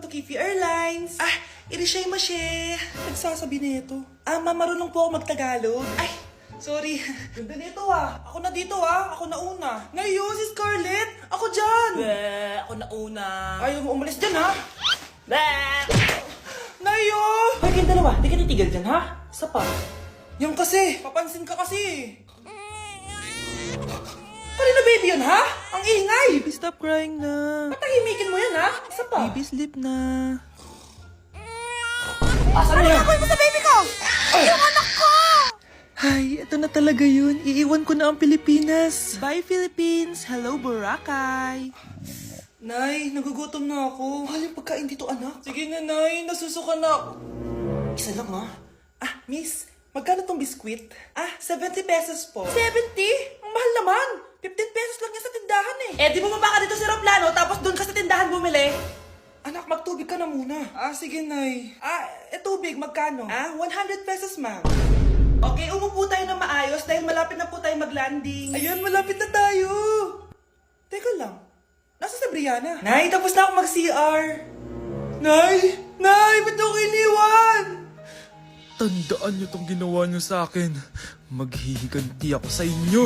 to Kifi Airlines. Irishay mashe. Nagsasabi na ito. Marunong po ako magtagalog. Ay, sorry. Ganda nito Ako na dito Ako na una. Ngayon, si Scarlett. Ako dyan. Ako na una. Ayaw mo umalis dyan Nayo! Hoy, kayong dalawa, di ka titigil dyan, ha? Isa pa. Yung kasi, papansin ka kasi. Kanina baby yun, ha? Ang ingay! Baby, stop crying na. Patahimikin mo yan, ha? Isa pa. Baby, sleep na. Asan na yan? Ano mo sa baby ko? Yung anak ko! Ay, ito na talaga yun. Iiwan ko na ang Pilipinas. Bye, Philippines. Hello, Boracay. Nay, nagugutom na ako. Mahal yung pagkain dito, anak. Sige na, Nay. Nasusuka na ako. Isa lang, miss, magkano tong biskwit? 70 pesos po. 70? Ang mahal naman. 15 pesos lang yan sa tindahan di bumaba ka dito sa aeroplano tapos doon ka sa tindahan bumili. Anak, magtubig ka na muna. Sige, Nay. Tubig, magkano? 100 pesos, ma'am. Okay, umupo tayo na maayos dahil malapit na po tayo mag-landing. Ayun, malapit na tayo. Teka lang. Nasa si Brianna? Nay, tapos na ako mag-CR. Nay, ba't ako iniwan? Tandaan niyo tong ginawa niyo sa akin. Maghihiganti ako sa inyo.